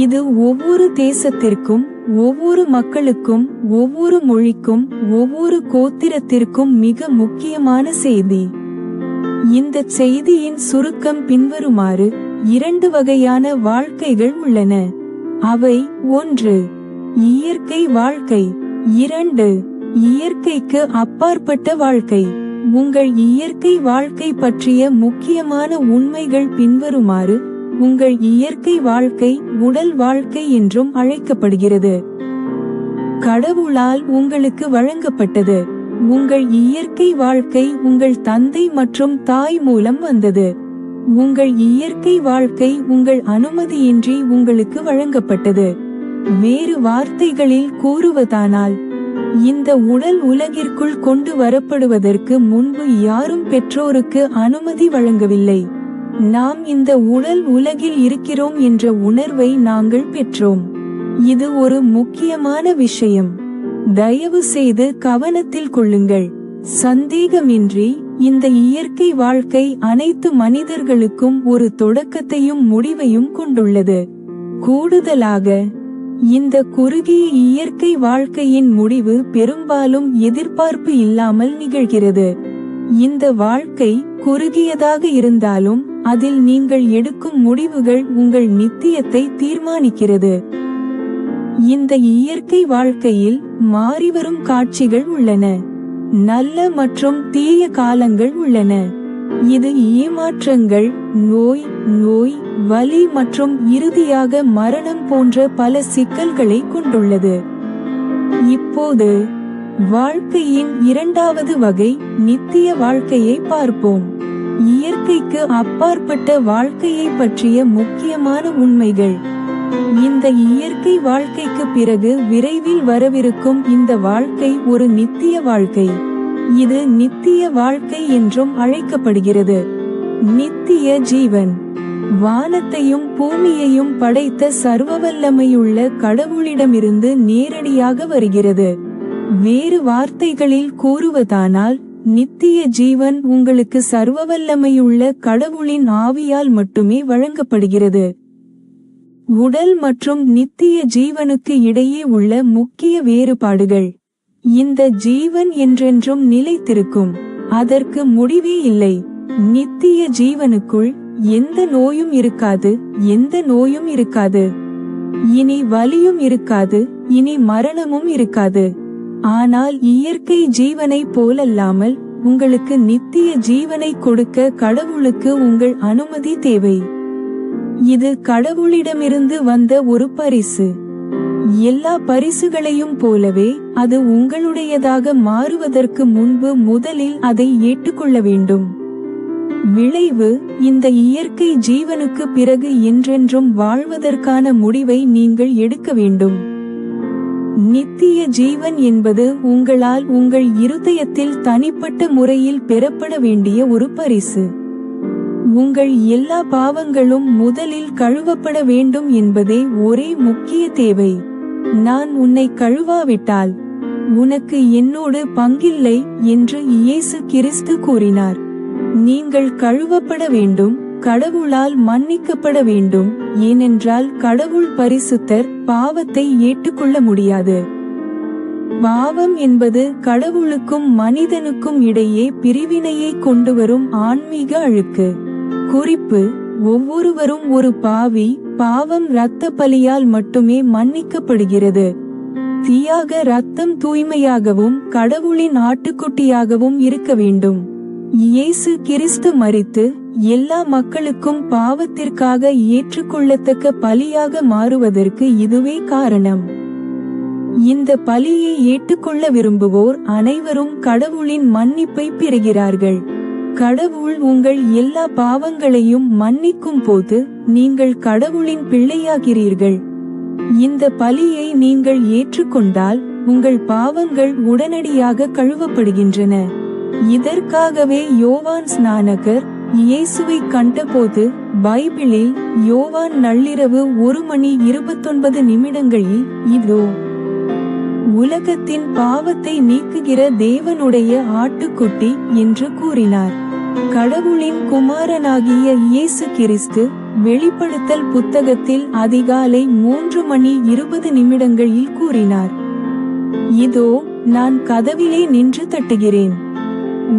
இது ஒவ்வொரு தேசத்திற்கும், ஒவ்வொரு மக்களுக்கும், ஒவ்வொரு மொழிக்கும், ஒவ்வொரு கோத்திரத்திற்கும் மிக முக்கியமான செய்தி. இந்த செய்தியின் சுருக்கம் பின்வருமாறு: 2 வகையான வாழ்க்கைகள் உள்ளன. அவை: 1. இயற்கை வாழ்க்கை. 2. இயற்கைக்கு அப்பாற்பட்ட வாழ்க்கை. உங்கள் இயற்கை வாழ்க்கை பற்றிய முக்கியமான உண்மைகள் பின்வருமாறு: உங்கள் இயற்கை வாழ்க்கை உடல் வாழ்க்கை என்றும் அழைக்கப்படுகிறது. கடவுளால் உங்களுக்கு வழங்கப்பட்டது. உங்கள் இயற்கை வாழ்க்கை உங்கள் தந்தை மற்றும் தாய் மூலம் வந்தது. உங்கள் இயற்கை வாழ்க்கை உங்கள் அனுமதியின்றி உங்களுக்கு வழங்கப்பட்டது. வேறு வார்த்தைகளில் கூறுவதானால், இந்த உடல் உலகிற்குள் கொண்டு வரப்படுவதற்கு முன்பு யாரும் பெற்றோருக்கு அனுமதி வழங்கவில்லை. நாம் இந்த உடல் உலகில் இருக்கிறோம் என்ற உணர்வை நாங்கள் பெற்றோம். இது ஒரு முக்கியமான விஷயம். தயவு செய்து கவனத்தில் கொள்ளுங்கள். சந்தேகமின்றி இந்த இயற்கை வாழ்க்கை அனைத்து மனிதர்களுக்கும் ஒரு தொடக்கத்தையும் முடிவையும் கொண்டுள்ளது. கூடுதலாக, இந்த குறுகிய இயற்கை வாழ்க்கையின் முடிவு பெரும்பாலும் எதிர்பார்ப்பு இல்லாமல் நிகழ்கிறது. இந்த வாழ்க்கை குறுகியதாக இருந்தாலும் அதில் நீங்கள் எடுக்கும் முடிவுகள் உங்கள் நித்தியத்தை தீர்மானிக்கிறது. இந்த இயற்கை வாழ்க்கையில் மாறிவரும் காட்சிகள் உள்ளன. நல்ல மற்றும் தீய காலங்கள் உள்ளன. இது ஏமாற்றங்கள், நோய், வலி மற்றும் இறுதியாக மரணம் போன்ற பல சிக்கல்களை கொண்டுள்ளது. இப்போது வாழ்க்கையின் 2வது வகை, நித்திய வாழ்க்கையை பார்ப்போம். இயற்கைக்கு அப்பாற்பட்ட வாழ்க்கையை பற்றிய முக்கியமான உண்மைகள். இந்த இயற்கை வாழ்க்கைக்கு பிறகு விரைவில் வரவிருக்கும் இந்த வாழ்க்கை ஒரு நித்திய வாழ்க்கை. இது நித்திய வாழ்க்கை என்றும் அழைக்கப்படுகிறது. நித்திய ஜீவன் வானத்தையும் பூமியையும் படைத்த சர்வவல்லமையுள்ள கடவுளிடமிருந்து நேரடியாக வருகிறது. வேறு வார்த்தைகளில் கூறுவதானால், நித்திய ஜீவன் உங்களுக்கு சர்வவல்லமையுள்ள கடவுளின் ஆவியால் மட்டுமே வழங்கப்படுகிறது. உடல் மற்றும் நித்திய ஜீவனுக்கு இடையே உள்ள முக்கிய வேறுபாடுகள். இந்த ஜீவன் என்றென்றும் நிலைத்திருக்கும். அதற்கு முடிவே இல்லை. நித்திய ஜீவனுக்குள் எந்த நோயும் இருக்காது, எந்த நோயும் இருக்காது. இனி வலியும் இருக்காது, இனி மரணமும் இருக்காது. ஆனால் இயற்கை ஜீவனை போலல்லாமல் உங்களுக்கு நித்திய ஜீவனை கொடுக்க கடவுளுக்கு உங்கள் அனுமதி தேவை. இது கடவுளிடமிருந்து வந்த ஒரு பரிசு. எல்லா பரிசுகளையும் போலவே அது உங்களுடையதாக மாறுவதற்கு முன்பு முதலில் அதை ஏற்றுக்கொள்ள வேண்டும். விளைவு: இந்த இயற்கை ஜீவனுக்கு பிறகு என்றென்றும் வாழ்வதற்கான முடிவை நீங்கள் எடுக்க வேண்டும். நித்திய ஜீவன் என்பது உங்களால் உங்கள் இருதயத்தில் தனிப்பட்ட முறையில் பெறப்பட வேண்டிய ஒரு பரிசு. உங்கள் எல்லா பாவங்களும் முதலில் கழுவப்பட வேண்டும் என்பதே ஒரே முக்கிய தேவை. நான் உன்னை கழுவாவிட்டால் உனக்கு என்னோடு பங்கில்லை என்று இயேசு கிறிஸ்து கூறினார். நீங்கள் கழுவப்பட வேண்டும், கடவுளால் மன்னிக்கப்பட வேண்டும். ஏனென்றால் கடவுள் பரிசுத்தர், பாவத்தை ஏற்றுக்கொள்ள முடியாது. பாவம் என்பது கடவுளுக்கும் மனிதனுக்கும் இடையே பிரிவினையை கொண்டுவரும் ஆன்மீக அழுக்கு. குறிப்பு: ஒவ்வொருவரும் ஒரு பாவி. பாவம் இரத்த பலியால் மட்டுமே மன்னிக்கப்படுகிறது. தியாக இரத்தம் தூய்மையாகவும் கடவுளின் ஆட்டுக்குட்டியாகவும் இருக்க வேண்டும். இயேசு கிறிஸ்து மரித்து எல்லா மக்களுக்கும் பாவத்திற்காக ஏற்றுக்கொள்ளத்தக்க பலியாக மாறுவதற்கு இதுவே காரணம். இந்த பலியை ஏற்றுக்கொள்ள விரும்புவோர் அனைவரும் கடவுளின் மன்னிப்பை பெறுகிறார்கள். கடவுள் உங்கள் எல்லா பாவங்களையும் மன்னிக்கும் போது நீங்கள் கடவுளின் பிள்ளையாகிறீர்கள். இந்த பலியை நீங்கள் ஏற்றுக்கொண்டால் உங்கள் பாவங்கள் உடனடியாக கழுவப்படுகின்றன. இதற்காகவே யோவான் ஸ்நானகர் இயேசுவை கண்டபோது பைபிளில் யோவான் நள்ளிரவு 1:29 இதோ உலகத்தின் பாவத்தை நீக்குகிற தேவனுடைய ஆட்டுக்குட்டி என்று கூறினார். கடவுளின் குமாரனாகிய இயேசு கிறிஸ்து வெளிப்படுத்தல் புத்தகத்தில் அதிகாலை 3:20 கூறினார். இதோ, நான் கதவிலே நின்று தட்டுகிறேன்.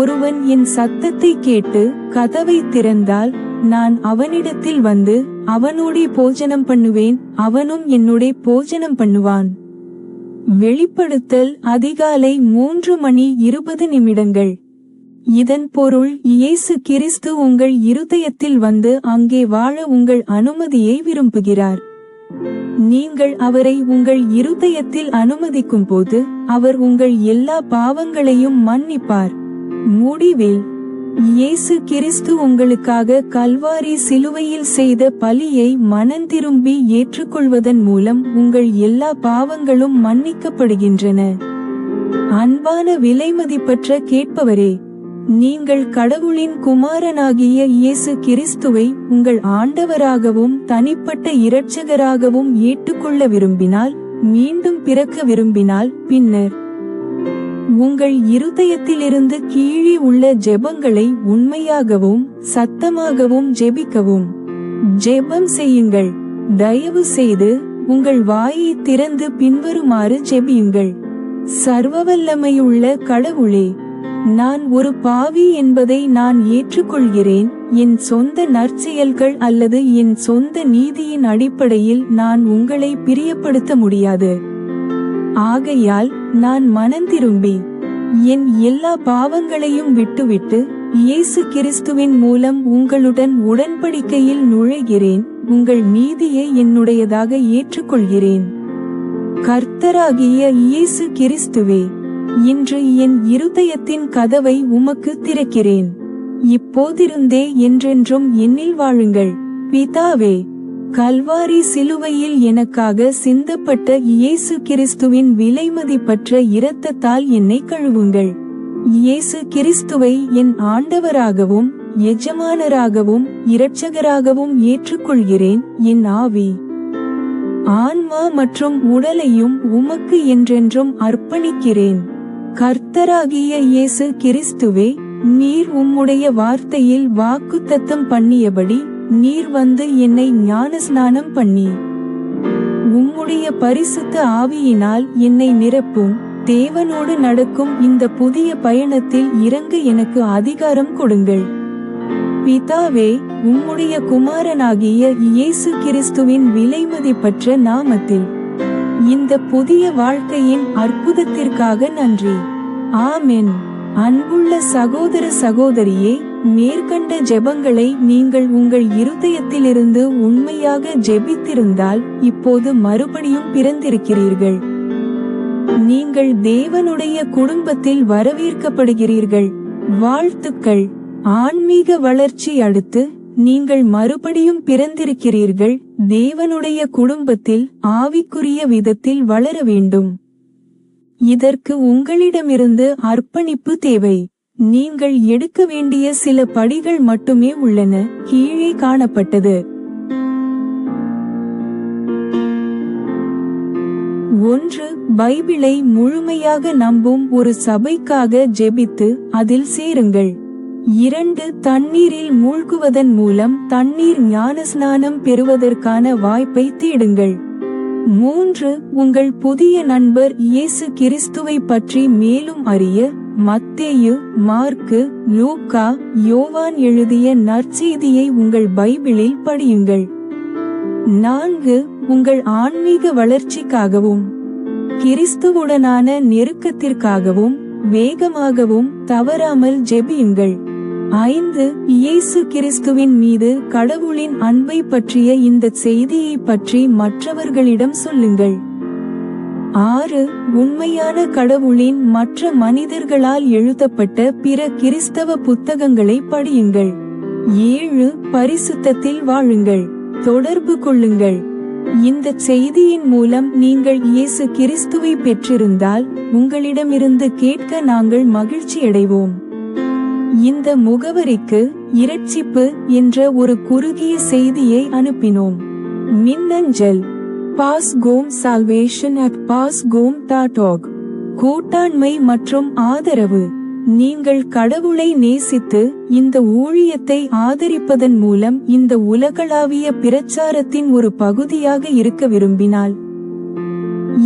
ஒருவன் என் சத்தத்தை கேட்டு கதவை திறந்தால், நான் அவனிடத்தில் வந்து அவனோடே போஜனம் பண்ணுவேன், அவனும் என்னோடே போஜனம் பண்ணுவான். வெளிப்படுத்தல் அதிகாலை 3:20. இதன் பொருள், இயேசு கிறிஸ்து உங்கள் இருதயத்தில் வந்து அங்கே வாழ உங்கள் அனுமதியை விரும்புகிறார். நீங்கள் அவரை உங்கள் இருதயத்தில் அனுமதிக்கும் போது அவர் உங்கள் எல்லா பாவங்களையும் மன்னிப்பார். முடிவில், இயேசு கிறிஸ்து உங்களுக்காக கல்வாரி சிலுவையில் செய்த பலியை மனந்திரும்பி ஏற்றுக்கொள்வதன் மூலம் உங்கள் எல்லா பாவங்களும் மன்னிக்கப்படுகின்றன. அன்பான விலைமதிப்பற்ற கேட்பவரே, நீங்கள் கடவுளின் குமாரனாகிய இயேசு கிறிஸ்துவை உங்கள் ஆண்டவராகவும் தனிப்பட்ட இரட்சகராகவும் ஏற்றுக்கொள்ள விரும்பினால், மீண்டும் பிறக்க விரும்பினால், பின்னர் உங்கள் இருதயத்திலிருந்து கீழே உள்ள ஜெபங்களை உண்மையாகவும் சத்தமாகவும் ஜெபிக்கவும். ஜெபம் செய்யுங்கள். தயவு செய்து உங்கள் வாயை திறந்து பின்வருமாறு ஜெபியுங்கள். சர்வவல்லமையுள்ள கடவுளே, நான் ஒரு பாவி என்பதை நான் ஏற்றுக்கொள்கிறேன். என் சொந்த நற்செயல்கள் அல்லது என் சொந்த நீதியின் அடிப்படையில் நான் உங்களை பிரியப்படுத்த முடியாது. ஆகையால் நான் மனந்திரும்பி என் எல்லா பாவங்களையும் விட்டுவிட்டு இயேசு கிறிஸ்துவின் மூலம் உங்களுடன் உடன்படிக்கையில் நுழைகிறேன். உங்கள் நீதியை என்னுடையதாக ஏற்றுக்கொள்கிறேன். கர்த்தராகிய இயேசு கிறிஸ்துவே, இன்று என் இருதயத்தின் கதவை உமக்கு திறக்கிறேன். இப்போதிருந்தே என்றென்றும் என்னில் வாழுங்கள். பிதாவே, கல்வாரி சிலுவையில் எனக்காக சிந்தப்பட்ட இயேசு கிறிஸ்துவின் விலைமதிப்பற்ற இரத்தத்தால் என்னை கழுவுங்கள். இயேசு கிறிஸ்துவை என் ஆண்டவராகவும் எஜமானராகவும் இரட்சகராகவும் ஏற்றுக்கொள்கிறேன். என் ஆவி, ஆன்மா மற்றும் உடலையும் உமக்கு என்றென்றும் அர்ப்பணிக்கிறேன். கர்த்தராகிய இயேசு கிறிஸ்துவே, நீர் உம்முடைய வார்த்தையில் வாக்குத்தத்தம் பண்ணியபடி நீர் வந்து என்னை ஞானஸ்நானம் பண்ணி உம்முடைய பரிசுத்த ஆவியினால் என்னை நிரப்பும். தேவனோடு நடக்கும் இந்த புதிய பயணத்தில் இறங்க எனக்கு அதிகாரம் கொடுங்கள். பிதாவே, உம்முடைய குமாரனாகிய இயேசு கிறிஸ்துவின் விலைமதிப்பற்ற நாமத்தில் இந்த புதிய வாழ்க்கையின் அற்புதத்திற்காக நன்றி. ஆமென். அன்புள்ள சகோதர சகோதரியே, மேற்கண்ட ஜெபங்களை நீங்கள் உங்கள் இருதயத்திலிருந்து உண்மையாக ஜெபித்திருந்தால் இப்போது மறுபடியும் பிறந்திருக்கிறீர்கள். நீங்கள் தேவனுடைய குடும்பத்தில் வரவேற்கப்படுகிறீர்கள். வாழ்த்துக்கள். ஆன்மீக வளர்ச்சி அடுத்து, நீங்கள் மறுபடியும் பிறந்திருக்கிறீர்கள். தேவனுடைய குடும்பத்தில் ஆவிக்குரிய விதத்தில் வளர வேண்டும். இதற்கு உங்களிடமிருந்து அர்ப்பணிப்பு தேவை. நீங்கள் எடுக்க வேண்டிய சில படிகள் மட்டுமே உள்ளன. கீழே காணப்பட்டது. 1. பைபிளை முழுமையாக நம்பும் ஒரு சபைக்காக ஜெபித்து அதில் சேருங்கள். 2. தண்ணீரில் மூழ்குவதன் மூலம் தண்ணீர் ஞானஸ்நானம் பெறுவதற்கான வாய்ப்பை தேடுங்கள். 3. உங்கள் புதிய நண்பர் இயேசு கிறிஸ்துவை பற்றி மேலும் அறிய மத்தேயு, மார்க்கு, லூக்கா, யோவான் எழுதிய நற்செய்தியை உங்கள் பைபிளில் படியுங்கள். 4. உங்கள் ஆன்மீக வளர்ச்சிக்காகவும் கிறிஸ்துவுடனான நெருக்கத்திற்காகவும் வேகமாகவும் தவறாமல் ஜெபியுங்கள். 5. இயேசு கிறிஸ்துவின் மீது கடவுளின் அன்பை பற்றிய இந்த செய்தியை பற்றி மற்றவர்களிடம் சொல்லுங்கள். 6. உண்மையான கடவுளின் மற்ற மனிதர்களால் எழுதப்பட்ட பிற கிறிஸ்தவ புத்தகங்களை படியுங்கள். 7. பரிசுத்தத்தில் வாழுங்கள். தொடர்பு கொள்ளுங்கள். இந்த செய்தியின் மூலம் நீங்கள் இயேசு கிறிஸ்துவை பெற்றிருந்தால் உங்களிடமிருந்து கேட்க நாங்கள் மகிழ்ச்சியடைவோம். இந்த முகவரிக்கு இரட்சிப்பு என்ற ஒரு குறுகிய செய்தியை அனுப்பினோம். மின்னஞ்சல் pasgomsalvation@pasgom.org. கூட்டாண்மை மற்றும் ஆதரவு நீங்கள் கடவுளை நேசித்து இந்த ஊழியத்தை ஆதரிப்பதன் மூலம் இந்த உலகளாவிய பிரச்சாரத்தின் ஒரு பகுதியாக இருக்க விரும்பினால்,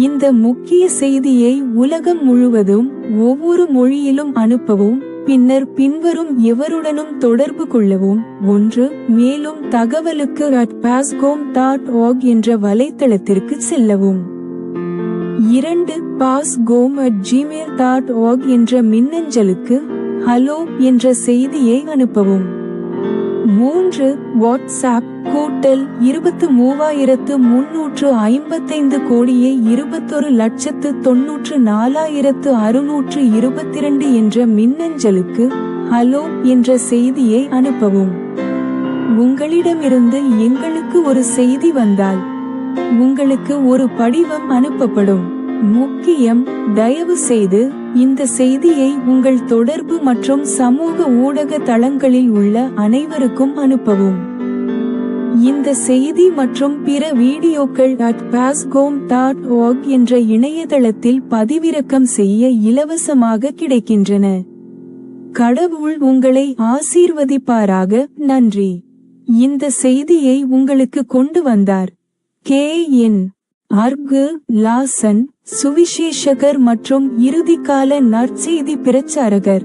இந்த முக்கிய செய்தியை உலகம் முழுவதும் ஒவ்வொரு மொழியிலும் அனுப்பவும். பின்னர் பின்வரும் எவருடனும் தொடர்பு கொள்ளவும். 1. மேலும் தகவலுக்கு @pasgom.org என்ற வலைத்தளத்திற்கு செல்லவும். 2. pasgom@gmail.org என்ற மின்னஞ்சலுக்கு ஹலோ என்ற செய்தியை அனுப்பவும். 3. வாட்ஸ்அப் கூட்டல் 23,355 கோடியே 21,94,622 என்ற மின்னஞ்சலுக்கு ஹலோ என்ற செய்தியை அனுப்பவும். உங்களிடமிருந்து எங்களுக்கு ஒரு செய்தி வந்தால் உங்களுக்கு ஒரு படிவம் அனுப்பப்படும். முக்கியம், தயவு செய்து இந்த செய்தியை உங்கள் தொடர்பு மற்றும் சமூக ஊடக தளங்களில் உள்ள அனைவருக்கும் அனுப்பவும். இந்த செய்தி மற்றும் பிற வீடியோக்கள் @pasgom.org என்ற இணையதளத்தில் பதிவிறக்கம் செய்ய இலவசமாக கிடைக்கின்றன. கடவுள் உங்களை ஆசீர்வதிப்பாராக. நன்றி. இந்த செய்தியை உங்களுக்கு கொண்டு வந்தார் K.N. அர்கு லாசன், சுவிசேஷகர் மற்றும் இறுதிக்கால நற்செய்தி பிரச்சாரகர்.